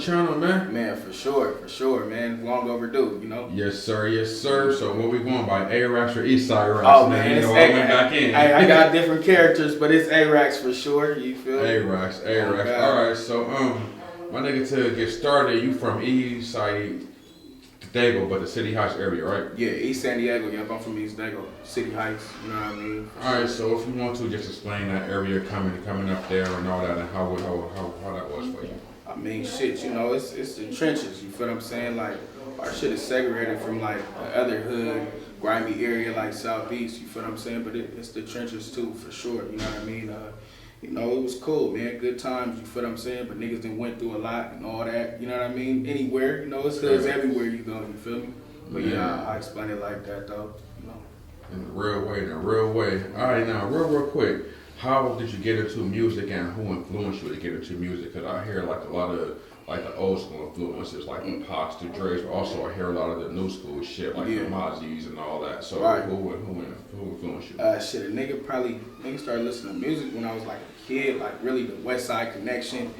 channel, man. Man, for sure, man. Long overdue, you know? Yes, sir, yes, sir. So what we going by, Araccs or Eastside Racks? Oh, man, you know, I went back in. I got different characters, but it's Araccs for sure, you feel me? Araccs. All right, so, my nigga, to get started, you from Eastside Dago, but the City Heights area, right? Yeah, East San Diego. Yep, I'm from East Dago, City Heights. You know what I mean? All right, so if you want to just explain that area coming up there and all that, and how that was for you. I mean, shit, you know, it's the trenches. You feel what I'm saying? Like, our shit is segregated from like the other hood, grimy area like Southeast. You feel what I'm saying? But it's the trenches too, for sure. You know what I mean? You know, it was cool, man. Good times, you feel what I'm saying? But niggas done went through a lot and all that, you know what I mean? Anywhere, you know, it's hoods everywhere you go, you feel me? But yeah, I explain it like that, though, you know. In a real way. All right, now, real quick, how did you get into music and who influenced you to get into music? Because I hear like a lot of like the old school influences, like the Pops, the Dre's, but also I hear a lot of the new school shit, like the Mozzie's and all that. So who influenced you? Shit, a nigga started listening to music when I was like a kid, like really the West Side Connection,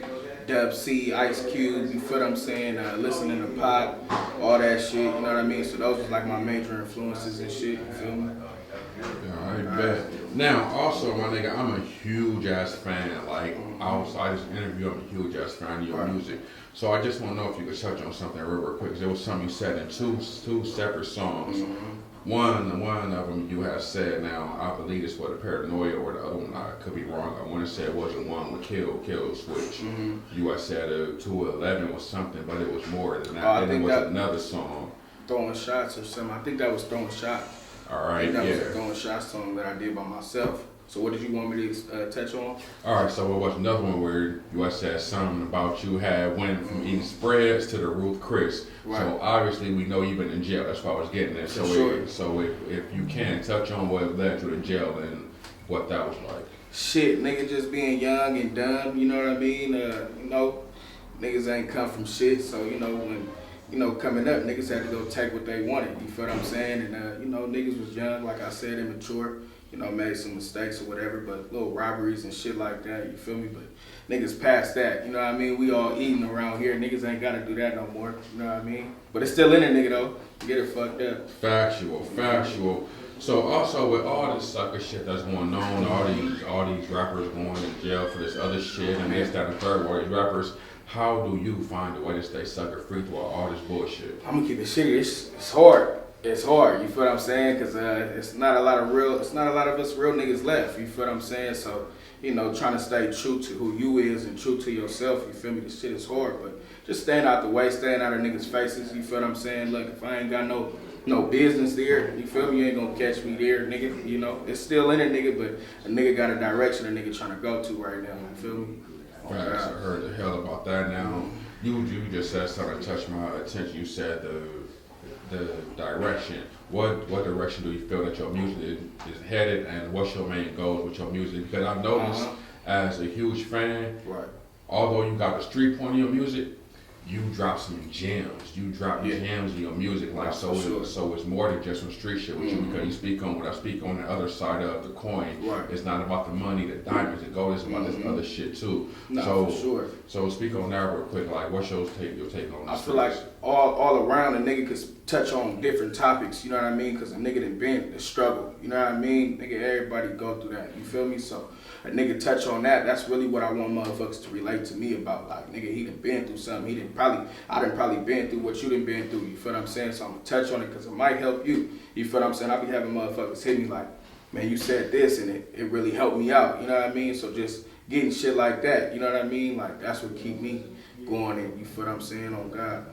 Dub C, Ice Cube, you feel what I'm saying? Listening to Pop, all that shit, you know what I mean? So those was like my major influences and shit, you feel me? Yeah, I bet. Now, also, my nigga, I'm a huge ass fan. Like, outside this interview, I'm a huge ass fan of your music. So I just want to know if you could touch on something real quick. Because there was something you said in two separate songs. One of them you have said, now, I believe it's for the Paranoia, or the other one, I could be wrong. I want to say it wasn't one with Kill Switch. You had said 211 was something, but it was more than that. And it was another song. Throwing Shots or something. I think that was Throwing Shots. All right, that was a Throwing Shots song that I did by myself. So what did you want me to touch on? All right, so it was another one where you had said something about you had went from eating spreads to the Ruth Chris. Right. So obviously we know you've been in jail. That's what I was getting at. So if you can touch on what led you to jail and what that was like. Shit, nigga, just being young and dumb. You know what I mean? You know, niggas ain't come from shit. So you know when. You know, coming up, niggas had to go take what they wanted, you feel what I'm saying? And, you know, niggas was young, like I said, immature, you know, made some mistakes or whatever, but little robberies and shit like that, you feel me? But niggas past that, you know what I mean? We all eating around here, niggas ain't gotta do that no more, you know what I mean? But it's still in there, nigga, though. Get it fucked up. Factual. So also with all this sucker shit that's going on, all these rappers going to jail for this other shit and this, that, and third, all these rappers, how do you find a way to stay sucker free through all this bullshit? I'm gonna keep it shitty. It's hard. It's hard. You feel what I'm saying? Cause it's not a lot of us real niggas left. You feel what I'm saying? So you know, trying to stay true to who you is and true to yourself. You feel me? This shit is hard, but just staying out the way, staying out of niggas' faces. You feel what I'm saying? Look, if I ain't got no business there, you feel me? You ain't gonna catch me there, nigga. You know, it's still in there, nigga, but a nigga got a direction a nigga trying to go to right now. You feel me? Facts. I heard the hell about that. Now, you just said something that touched my attention. You said the direction. What direction do you feel that your music is headed, and what's your main goals with your music? Because I noticed as a huge fan, although you got a street point in your music, you drop some gems. You drop gems in your music, like so it's more than just some street shit with you, because you speak on what I speak on the other side of the coin. Right. It's not about the money, the diamonds, the gold. It's about this other shit too. No, for sure. So speak on that real quick. Like, what's your take on this? I feel like all around a nigga could touch on different topics. You know what I mean? Because a nigga done been the struggle. You know what I mean? Nigga, everybody go through that. You feel me? So a nigga touch on that. That's really what I want motherfuckers to relate to me about. Like, nigga, he done been through something. I done probably been through what you done been through. You feel what I'm saying? So I'm gonna touch on it because it might help you. You feel what I'm saying? I be having motherfuckers hit me like, man, you said this and it really helped me out. You know what I mean? So just getting shit like that. You know what I mean? Like, that's what keep me going in. You feel what I'm saying? On God.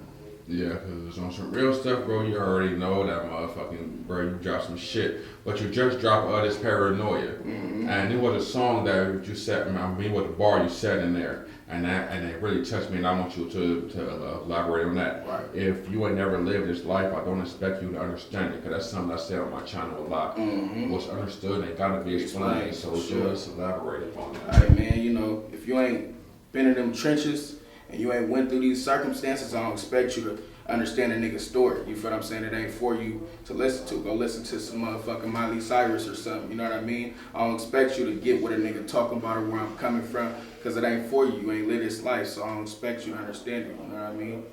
Yeah, because on some real stuff, bro, you already know that motherfucking, bro, you dropped some shit. But you just dropped this Paranoia. And it was a song that you said, I mean, with the bar you said in there. And it really touched me, and I want you to elaborate on that. Right. If you ain't never lived this life, I don't expect you to understand it, because that's something I say on my channel a lot. What's understood ain't gotta be explained, so just elaborate upon that. All right, man, you know, if you ain't been in them trenches, and you ain't went through these circumstances, I don't expect you to understand a nigga's story. You feel what I'm saying? It ain't for you to listen to. Go listen to some motherfucking Miley Cyrus or something. You know what I mean? I don't expect you to get what a nigga talking about or where I'm coming from, because it ain't for you. You ain't live this life, so I don't expect you to understand it. You know what I mean?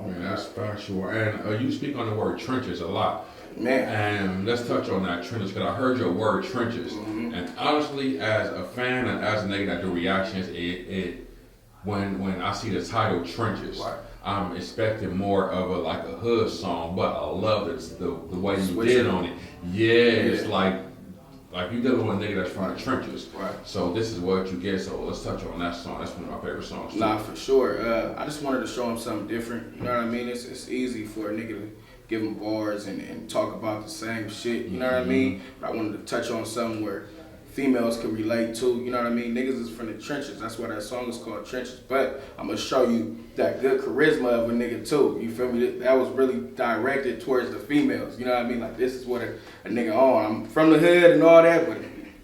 Man, that's factual. And you speak on the word trenches a lot. Man. And let's touch on that trenches, because I heard your word trenches. And honestly, as a fan and as a nigga that do reactions, when I see the title trenches, Right. I'm expecting more of a hood song, but I love the way you Switch did it. on it. Yeah, it's like you dealing with a nigga that's from the trenches. Right. So this is what you get. So let's touch on that song. That's one of my favorite songs too. Nah, for sure. I just wanted to show him something different. You know what I mean? It's easy for a nigga to give him bars and talk about the same shit. You know what I mean? But I wanted to touch on something where females can relate to. You know what I mean? Niggas is from the trenches. That's why that song is called Trenches. But I'm gonna show you that good charisma of a nigga too. You feel me? That was really directed towards the females. You know what I mean? Like, this is what a nigga on. I'm from the hood and all that, but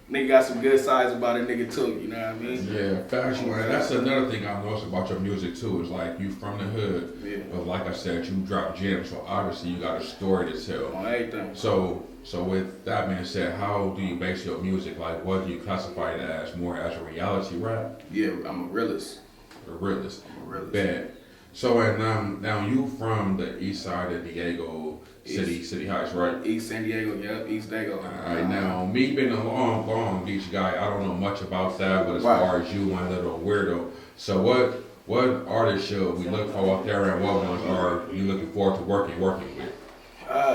nigga got some good sides about a nigga too. You know what I mean? Yeah, factual. And that's another thing I noticed about your music too. Is like, you from the hood, Yeah. but like I said, you drop gems. So obviously you got a story to tell. On everything. So with that being said, how do you base your music? Like, what do you classify it as? More as a reality rap? Yeah, I'm a realist. A realist? I'm a realist. Bad. So and now you from the east side of Diego City Heights, right? East San Diego, yep, East Dago. Alright, now me being a Long Beach guy, I don't know much about that, but as Right. far as you, one little weirdo. So what artists should we look for out there, and what ones are you looking forward to working with?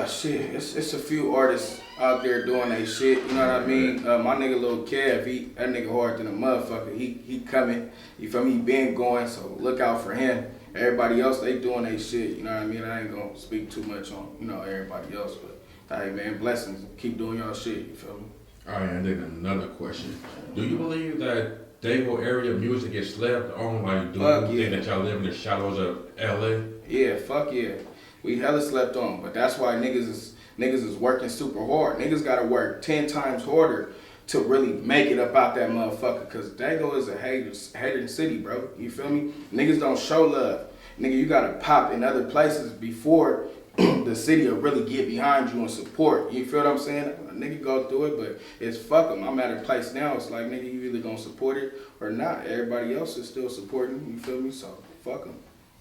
Shit, it's a few artists out there doing they shit. You know what I mean? My nigga Lil Kev, that nigga hard than a motherfucker. He coming. You feel me? He been going, so look out for him. Everybody else, they doing they shit. You know what I mean? I ain't gonna speak too much on everybody else, but hey man, blessings. Keep doing y'all shit. You feel me? Alright, and then another question: do you believe that Dago area music is slept on? Like, do you think that y'all live in the shadows of LA? Yeah, fuck yeah. We hella slept on, but that's why niggas is working super hard. Niggas gotta work 10 times harder to really make it up out that motherfucker. Cause Dago is a hater city, bro. You feel me? Niggas don't show love. Nigga, you gotta pop in other places before the city will really get behind you and support. You feel what I'm saying? A nigga go through it, but it's fuck them. I'm at a place now, it's like, nigga, you either gonna support it or not. Everybody else is still supporting, you feel me? So, fuck them.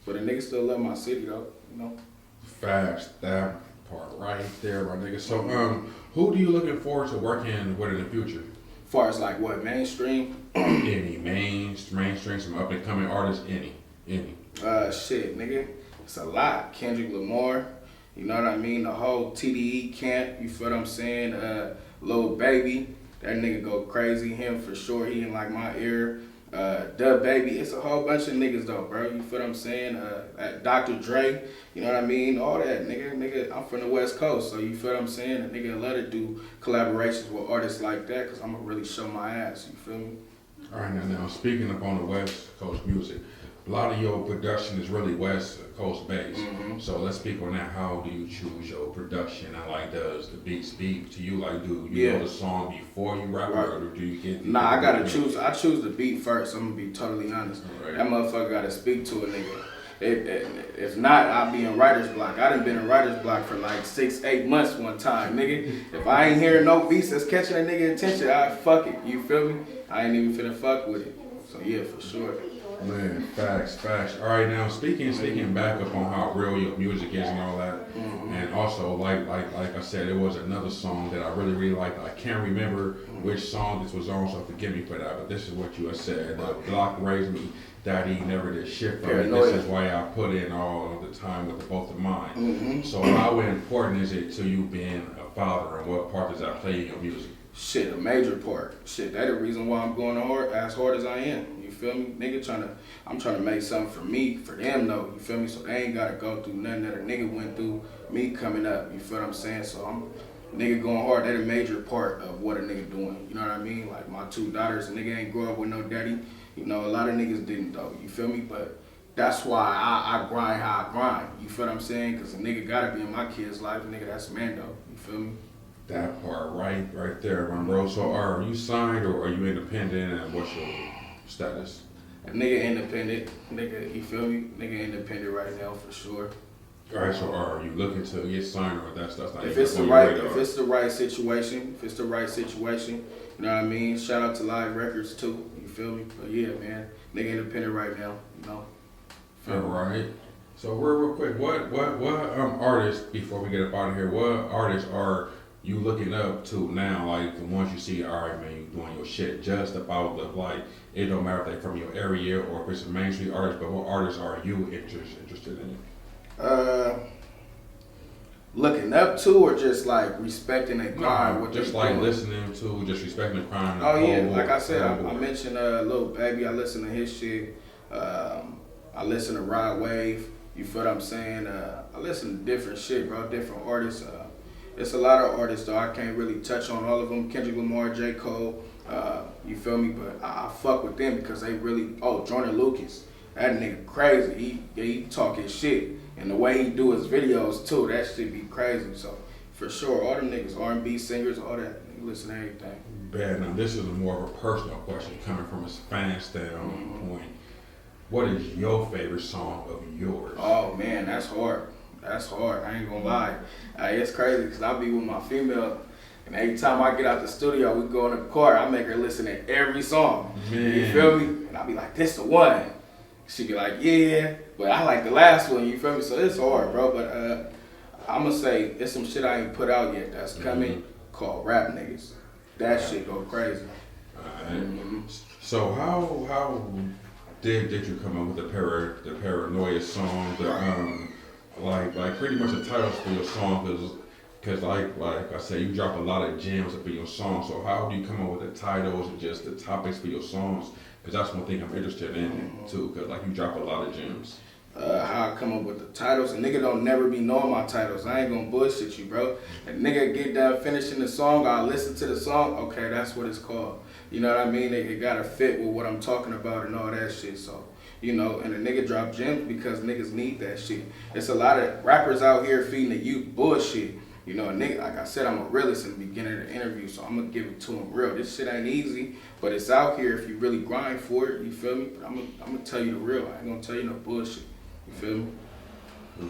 But a nigga still love my city, though, you know? Fast, that part right there, my nigga. So, who do you looking forward to working with in the future? As far as like what, mainstream? Any mainstream, some up and coming artists, any. Shit, nigga, it's a lot. Kendrick Lamar, you know what I mean? The whole TDE camp, you feel what I'm saying? Lil Baby, that nigga go crazy. Him for sure, he in like my ear. Dub Baby, it's a whole bunch of niggas though, bro. You feel what I'm saying? Dr. Dre, you know what I mean? All that, nigga. I'm from the West Coast, so you feel what I'm saying? A nigga let it do collaborations with artists like that, cause I'm gonna really show my ass. You feel me? All right, now speaking up on the West Coast music, a lot of your production is really West Coast based. So let's speak on that. How do you choose your production? And like, does the beat speak to you? Like, do you know the song before you rap, or do you get? Nah, I gotta choose. I choose the beat first. I'm gonna be totally honest. Right. That motherfucker gotta speak to a nigga. If not, I'll be in writer's block. I done been in writer's block for like 6-8 months one time, nigga. If I ain't hearing no beats that's catching a nigga attention, I fuck it. You feel me? I ain't even finna fuck with it. So yeah, for sure. Man, facts. All right, now speaking back up on how real your music is and all that, and also like I said, there was another song that I really liked. I can't remember which song this was on, so forgive me for that. But this is what you had said: "Block raised me, Daddy never did shit for me. This is why I put in all of the time with the both of mine." So how important is it to you being a father, and what part does that play in your music? Shit, a major part. Shit, that the reason why I'm going as hard as I am. You feel me? Nigga I'm trying to make something for me, for them though. You feel me? So they ain't gotta go through nothing that a nigga went through me coming up. You feel what I'm saying? So nigga going hard, that a major part of what a nigga doing. You know what I mean? Like my 2 daughters, a nigga ain't grow up with no daddy. You know, a lot of niggas didn't though. You feel me? But that's why I grind how I grind. You feel what I'm saying? Cause a nigga gotta be in my kid's life. Nigga, that's man though. You feel me? That part right there, my bro. So are you signed or are you independent, and what's your status? A nigga independent, nigga, you feel me? Nigga independent right now for sure. All right, so are you looking to get signed or that's not If even it's the on your right, radar? if it's the right situation, if it's the right situation, you know what I mean. Shout out to Live Records too. You feel me? But yeah, man, nigga independent right now. You know. All right. So real quick, what artists before we get up out of here? What artists are you looking up to now? Like the ones you see, all right, man, you doing your shit just about the like. It don't matter if they from your area or if it's a mainstream artist, but what artists are you interested in? Looking up to or just like respecting and grind? What Just they like doing? listening to, just respecting the crime. Oh yeah, like I said, I mentioned Lil Baby. I listen to his shit. I listen to Rod Wave. You feel what I'm saying? I listen to different shit, bro. Different artists. It's a lot of artists though. I can't really touch on all of them. Kendrick Lamar, J. Cole. You feel me? But I fuck with them because they really. Oh, Jordan Lucas. That nigga crazy. He talk his shit. And the way he do his videos too, that shit be crazy. So for sure, all them niggas, R&B singers, all that, nigga listen to everything. Bad. Now this is more of a personal question coming from a fan standpoint. What is your favorite song of yours? Oh man, that's hard. That's hard. I ain't gonna lie. It's crazy because I be with my female, and every time I get out the studio, we go in the car. I make her listen to every song. Man. You feel me? And I be like, "This the one." She be like, "Yeah," but I like the last one. You feel me? So it's hard, bro. But I'm gonna say it's some shit I ain't put out yet that's coming called Rap Niggas. That shit go crazy. So how did you come up with the paranoia song? Like pretty much the titles for your song because like I said, you drop a lot of gems up in your song. So how do you come up with the titles and just the topics for your songs? Because that's one thing I'm interested in too. Because like you drop a lot of gems. How I come up with the titles. A nigga don't never be knowing my titles. I ain't gonna bullshit you, bro. A nigga get done finishing the song, I listen to the song, okay, that's what it's called. You know what I mean? It gotta fit with what I'm talking about and all that shit. So, you know, and a nigga drop gems because niggas need that shit. It's a lot of rappers out here feeding the youth bullshit. You know, a nigga, like I said, I'm a realist in the beginning of the interview, so I'm gonna give it to him real. This shit ain't easy, but it's out here if you really grind for it, you feel me? But I'm gonna tell you the real. I ain't gonna tell you no bullshit. You feel me?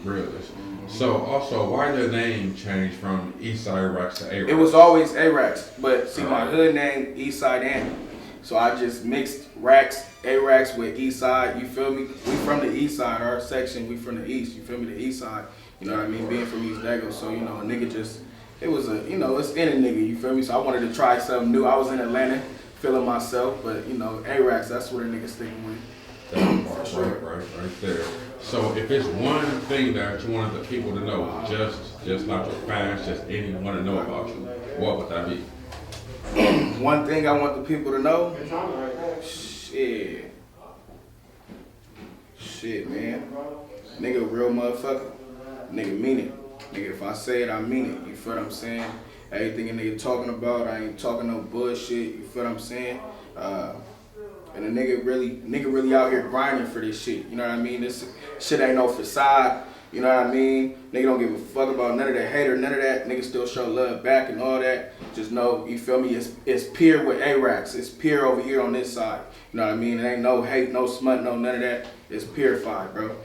Realist. So also, why the name changed from Eastside Araccs to Araccs? It was always Araccs, but see my hood name Eastside Annie. So I just mixed Araccs with Eastside, you feel me? We from the East Side, our section, we from the East, you feel me? The East Side, you know what I mean? Being from East Dago, so you know, a nigga just, it was a, you know, it's in a nigga, you feel me? So I wanted to try something new. I was in Atlanta, feeling myself, but you know, Araccs, that's what a nigga sticking with. That part, right there. So if it's one thing that you wanted the people to know, just not your fans, just anyone to know about you, what would that be? One thing I want the people to know? Shit, man. Nigga, real motherfucker. Nigga mean it. Nigga, if I say it, I mean it. You feel what I'm saying? Everything a nigga talking about, I ain't talking no bullshit. You feel what I'm saying? And a nigga really out here grinding for this shit. You know what I mean? This shit ain't no facade. You know what I mean? Nigga don't give a fuck about none of that hater, none of that. Nigga still show love back and all that. Just know, you feel me? It's pure with Araccs. It's pure over here on this side. You know what I mean? It ain't no hate, no smut, no none of that. It's purified, bro.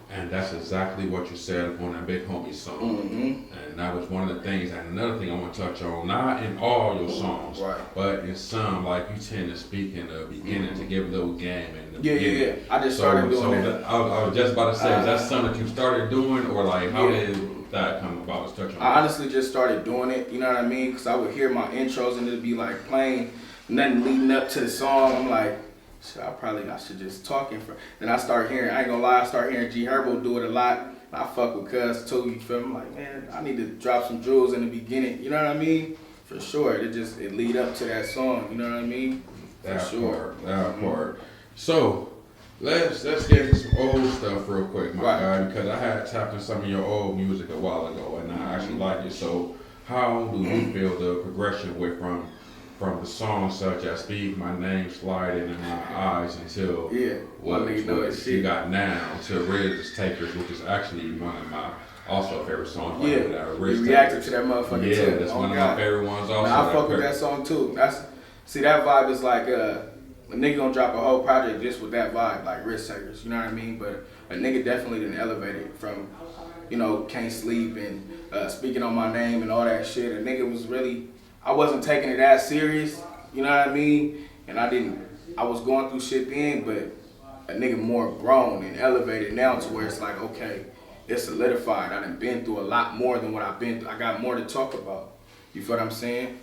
And that's exactly what you said on that Big Homie song. And that was one of the things, and another thing I want to touch on, not in all your songs, but in some, like you tend to speak in the beginning to give a little game in the beginning. Yeah. I just started doing that. I was just about to say, is that something that you started doing, or like, how did that come about? Let's touch on I honestly just started doing it, you know what I mean? Because I would hear my intros and it'd be like playing, nothing leading up to the song. I'm like, shit, I should just talk in front. Then I start hearing, I ain't gonna lie, I start hearing G Herbo do it a lot. I fuck with Cuz too, you feel me? I'm like, man, I need to drop some jewels in the beginning, you know what I mean? For sure, it lead up to that song, you know what I mean? For sure. That part. So, let's get into some old stuff real quick, my guy, because I had tapped in some of your old music a while ago, and I actually like it. So, how do you feel the progression went from the songs such as Speak My Name Sliding in My Eyes until what you got now to Riz Takers, which is actually one of my also favorite songs. Yeah, you reacted to that motherfucker too. Yeah, that's one of my favorite ones also. Man, I fuck with that song too. See, that vibe is like a nigga gonna drop a whole project just with that vibe, like Riz Takers, you know what I mean? But a nigga definitely didn't elevate it from can't sleep and speaking on my name and all that shit. A nigga was really, I wasn't taking it that serious, you know what I mean? And I was going through shit then, but a nigga more grown and elevated now to where it's like, okay, it's solidified. I done been through a lot more than what I've been through. I got more to talk about. You feel what I'm saying?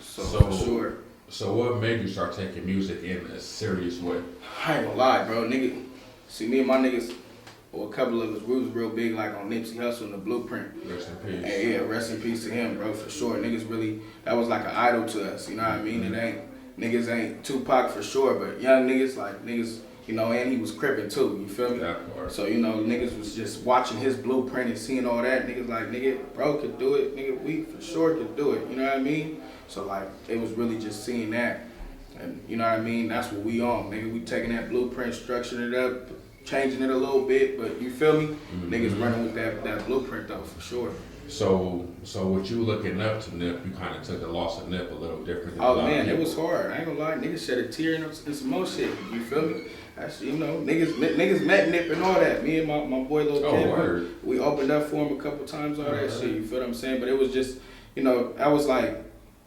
So for sure. So what made you start taking music in a serious way? I ain't gonna lie, bro. Nigga, see me and my niggas, or a couple of us, we was real big like on Nipsey Hussle and the Blueprint. Rest in peace. And yeah, rest in peace to him, bro, for sure. Niggas really, that was like an idol to us, you know what I mean? Niggas ain't Tupac for sure, but young niggas, like niggas, and he was crippin' too, you feel me? That part. So, niggas was just watching his blueprint and seeing all that. Niggas like, nigga, bro could do it. Nigga, we for sure could do it, you know what I mean? So, like, it was really just seeing that. And, you know what I mean? That's what we on, nigga. We taking that blueprint, structuring it up, changing it a little bit, but you feel me? Niggas running with that blueprint, though, for sure. So with you looking up to Nip, you kind of took the loss of Nip a little different than a lot of man, people. It was hard. I ain't gonna lie. Niggas shed a tear and some more shit. You feel me? That's, niggas met Nip and all that. Me and my boy Lil Kim, we opened up for him a couple times, all that shit. You feel what I'm saying? But it was just, I was like,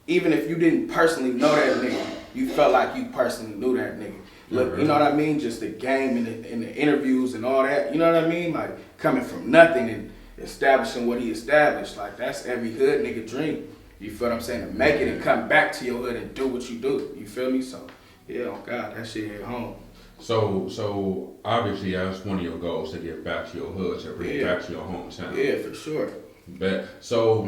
even if you didn't personally know that nigga, you felt like you personally knew that nigga. Look, you know what I mean? Just the game and the interviews and all that. You know what I mean? Like coming from nothing and establishing what he established. Like that's every hood nigga dream. You feel what I'm saying? To make it and come back to your hood and do what you do. You feel me? So yeah, oh God, that shit hit home. So obviously that's one of your goals to get back to your hood, to bring back to your hometown. Yeah, for sure. But so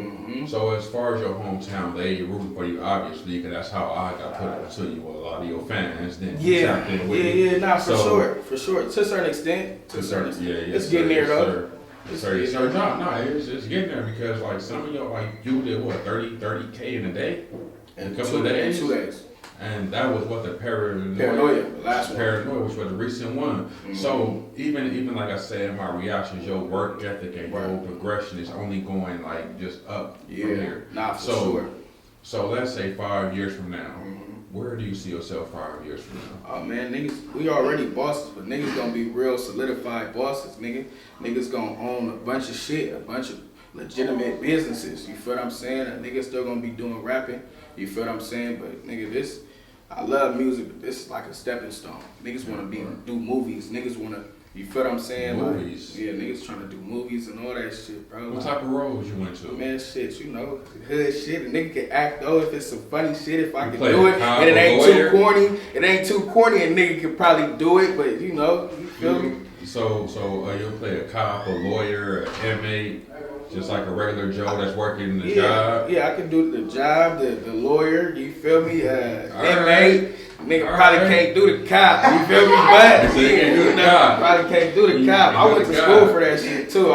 as far as your hometown, they rooting for you obviously, because that's how I got put up to you. A lot of your fans then tapped in with you. Nah, for sure. To a certain extent. It's getting there though. It's getting there because like some of y'all like you did what 30K in a day, in a couple of days. 2 days. And that was what the Paranoia, the last one. Paranoia, which was the recent one. So even like I said in my reactions, your work ethic and your progression is only going like just up from here. Nah, for sure. So let's say 5 years from now, where do you see yourself 5 years from now? Oh man, niggas, we already bosses, but niggas gonna be real solidified bosses, nigga. Niggas gonna own a bunch of shit, a bunch of legitimate businesses. You feel what I'm saying? A nigga still gonna be doing rapping. You feel what I'm saying? But nigga, I love music, but this is like a stepping stone. Niggas wanna do movies. Niggas wanna, you feel what I'm saying? Movies. Like, yeah, niggas trying to do movies and all that shit, bro. What type of roles you went to? Man, shit, hood shit. A nigga can act though if it's some funny shit. If I can do it, and it ain't too corny. It ain't too corny. A nigga could probably do it, but you feel me? So you'll play a cop, a lawyer, an inmate, just like a regular Joe that's working the job? Yeah, I can do the job, the lawyer, you feel me? Inmate. Nigga probably can't do the cop, you feel me? But probably can't do the cop. I went to school for that shit too.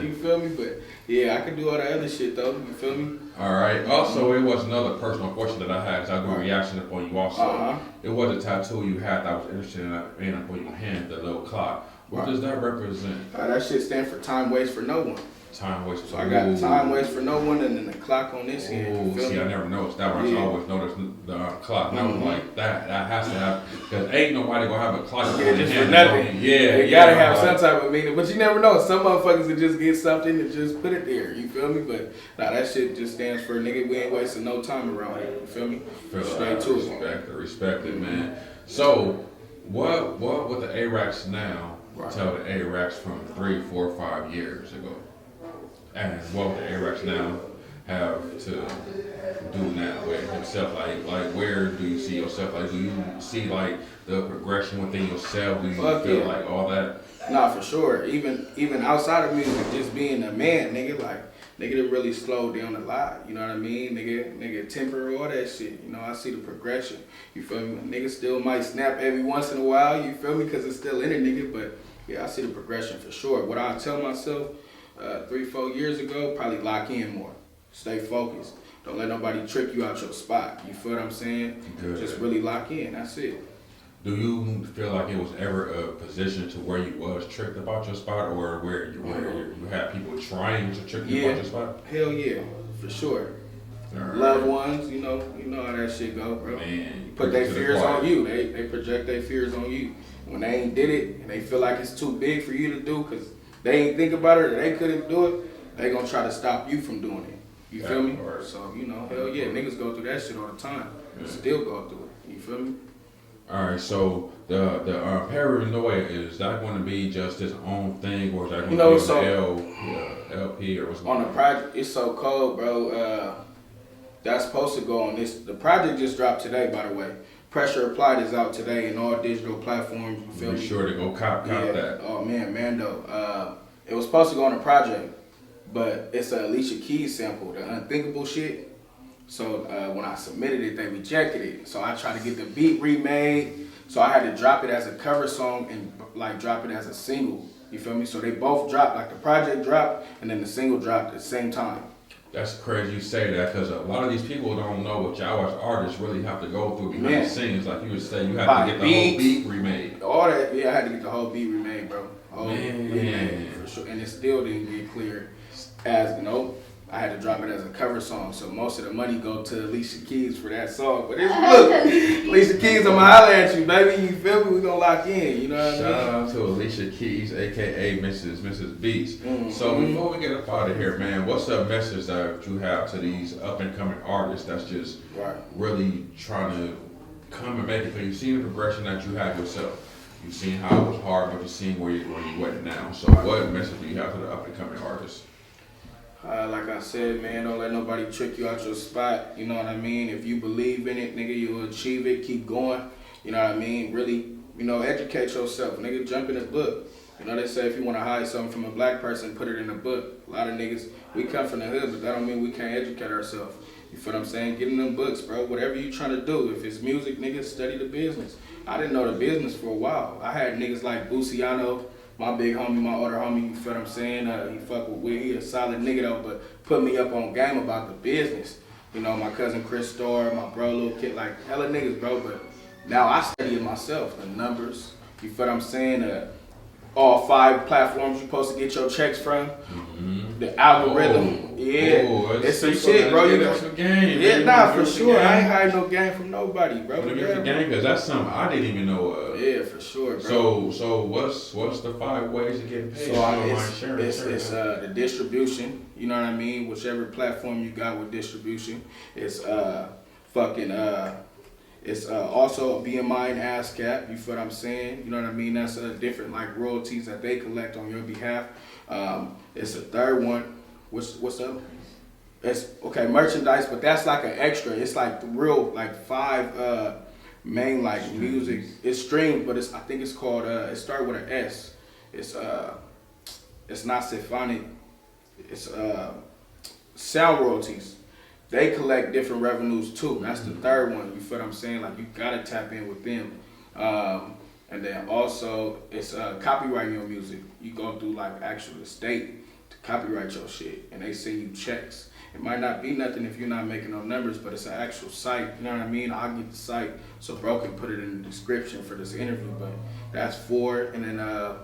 You feel me? But yeah, I can do all that other shit though, you feel me? Alright. Also, it was another personal question that I had, because I do a reaction upon you also. It was a tattoo you had that I was interested in upon your hand, the little clock. What does that represent? That shit stands for time waits for no one. Time waits. So I got time waits for no one, and then the clock on this hand. See, I never noticed that one. I always noticed the clock. And I was like, that has to happen, because ain't nobody gonna have a clock on just hand for nothing. You gotta have some type of meaning, but you never know. Some motherfuckers will just get something and just put it there. You feel me? But nah, that shit just stands for nigga. We ain't wasting no time around here. You feel me? Straight to it. Respect it, man. So, what would the Araccs now tell the Araccs from 3, 4, 5 years ago? And what would the Araccs now have to do now with himself? Like where do you see yourself? Like, do you see like the progression within yourself? Do you feel like all that? Nah, for sure. Even outside of music, just being a man, nigga, like nigga that really slowed down a lot. You know what I mean? Nigga temper, all that shit. I see the progression. You feel me? Nigga still might snap every once in a while. You feel me? Cause it's still in it, nigga. But yeah, I see the progression for sure. What I tell myself 3, 4 years ago, probably lock in more. Stay focused. Don't let nobody trick you out your spot. You feel what I'm saying? Good. Just really lock in. That's it. Do you feel like it was ever a position to where you was tricked about your spot, or where you had people trying to trick you about your spot? Hell yeah, for sure. Right. Loved ones, you know how that shit go, bro. Man, put their fears on you. They project their fears on you. When they ain't did it and they feel like it's too big for you to do, because they ain't think about it or they couldn't do it, they gonna try to stop you from doing it. You feel me? So, you know, hell yeah, niggas go through that shit all the time. Still go through it. You feel me? Alright, so the paranoia, is that going to be just its own thing, or is that going to be on LP or what's going on? On the project, it's so cold, bro. That's supposed to go on this. The project just dropped today, by the way. Pressure Applied is out today in all digital platforms. You feel me? Be sure to go cop that. Oh man, Mando. It was supposed to go on the project, but it's a Alicia Keys sample, the Unthinkable shit. So when I submitted it, they rejected it. So I tried to get the beat remade. So I had to drop it as a cover song and like drop it as a single. You feel me? So they both dropped, like the project dropped and then the single dropped at the same time. That's crazy you say that, because a lot of these people don't know what y'all as artists really have to go through behind the scenes. Like you would say, you have to get the whole beat remade. All that, yeah, I had to get the whole beat remade, bro. Man. For sure. And it still didn't get clear as, you know, I had to drop it as a cover song. So most of the money go to Alicia Keys for that song. But look, Alicia Keys, I'ma holler at you, baby. You feel me? We gonna lock in, you know what I mean? Shout out to Alicia Keys, aka Mrs. Beats. So before we get up out of here, man, what's the message that you have to these up and coming artists that's just really trying to come and make it? Because you've seen the progression that you had yourself. You've seen how it was hard, but you've seen where you went now. So what message do you have to the up and coming artists? Like I said, man, don't let nobody trick you out your spot. You know what I mean? If you believe in it, nigga, you'll achieve it. Keep going. You know what I mean? Really, you know, educate yourself. Nigga, jump in the book. You know, they say if you want to hide something from a black person, put it in a book. A lot of niggas, we come from the hood, but that don't mean we can't educate ourselves. You feel what I'm saying? Get in them books, bro. Whatever you trying to do. If it's music, niggas, study the business. I didn't know the business for a while. I had niggas like Buciano, my big homie, my older homie, you feel what I'm saying? He fuck with Will. He a solid nigga though, but put me up on game about the business. You know, my cousin Chris Starr, my bro, little kid, like hella niggas, bro. But now I study it myself, the numbers. You feel what I'm saying? All 5 platforms you supposed to get your checks from. The algorithm, it's some shit, bro. You got some game. Yeah, nah, for sure. I ain't hiding no game from nobody, bro. Game, because that's something I didn't even know of. Yeah, for sure, bro. So what's the 5 ways to get paid? So it's the distribution. You know what I mean? Whichever platform you got with distribution, it's It's also BMI and ASCAP, you feel what I'm saying? You know what I mean? That's different like royalties that they collect on your behalf. It's a third one. What's up? It's okay, merchandise, but that's like an extra. It's like the real like 5 main like streams. Music. It's streamed, but I think it's called it started with an S. It's not symphonic. It's sound royalties. They collect different revenues too. That's the third one. You feel what I'm saying? Like you gotta tap in with them. And then also it's copyrighting your music. You go through like actual estate to copyright your shit, and they send you checks. It might not be nothing if you're not making no numbers, but it's an actual site. You know what I mean? I'll get the site so bro can put it in the description for this interview. But that's 4, and then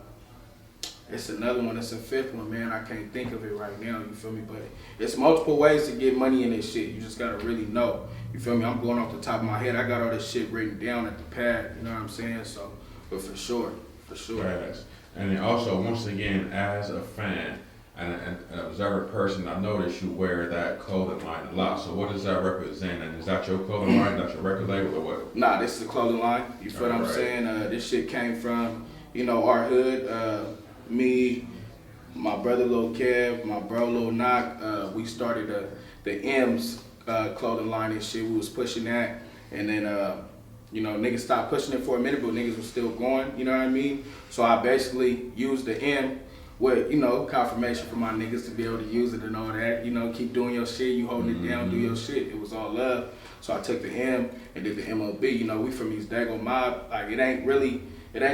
it's another one. It's a 5th one, man. I can't think of it right now. You feel me? But it's multiple ways to get money in this shit. You just gotta really know. You feel me? I'm going off the top of my head. I got all this shit written down at the pad. You know what I'm saying? So, but for sure. Yes. And then also, once again, as a fan and an observant person, I noticed you wear that clothing line a lot. So what does that represent? And is that your clothing line? That's your record label or what? Nah, this is the clothing line. You feel what I'm saying? This shit came from, you know, our hood. Me, my brother Lil Kev, my bro Lil Knock, we started the M's clothing line and shit. We was pushing that, and then you know, niggas stopped pushing it for a minute, but niggas was still going. You know what I mean? So I basically used the M with, you know, confirmation for my niggas to be able to use it and all that. You know, keep doing your shit. You holding it down, do your shit. It was all love. So I took the M and did the MOB. You know, we from East Dago Mob. Like it ain't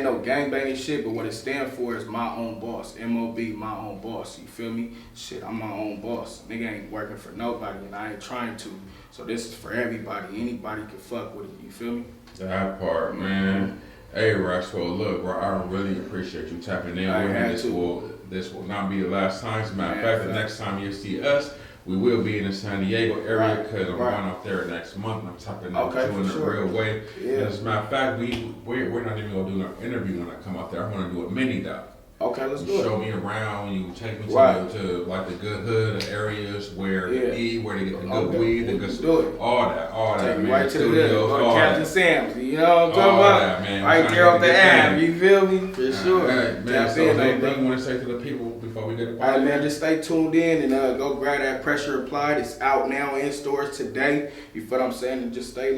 no gangbanging shit, but what it stands for is my own boss. MOB, my own boss. You feel me? Shit, I'm my own boss. Nigga ain't working for nobody, and I ain't trying to. So this is for everybody. Anybody can fuck with it. You feel me? That part, man. Hey, Araccs, well, look, bro, I really appreciate you tapping in with me. This will not be the last time. As a matter of fact, the next time you see us, we will be in the San Diego area because I'm going out there next month and I'm talking to you in a real way. Yeah. And as a matter of fact, we're not even going to do an interview when I come out there. I'm going to do a mini doc. Okay, let's do You it. show me around. You take me to, Right. to like the good hood areas where Yeah. they eat, where they get the good Okay. weed, the We good can do it. all that, Take man. you right to the hood. Studios, Go to all Captain that. Sam's. You know what I'm talking All about? that, man. Right We're there trying off to the get app. You feel me? For sure. Man, Tap so in on anything that. you want to say to the people before we get it? All right, man, just stay tuned in and go grab that Pressure Applied. It's out now in stores today. You feel what I'm saying? And just stay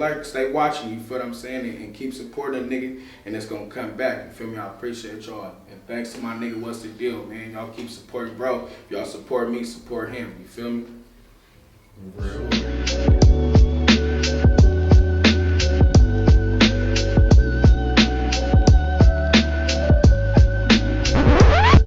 watching. You feel what I'm saying? And keep supporting a nigga, and it's gonna come back. You feel me? I appreciate y'all. And thanks to my nigga, What's the Deal, man? Y'all keep supporting, bro. If y'all support me, support him. You feel me? Real.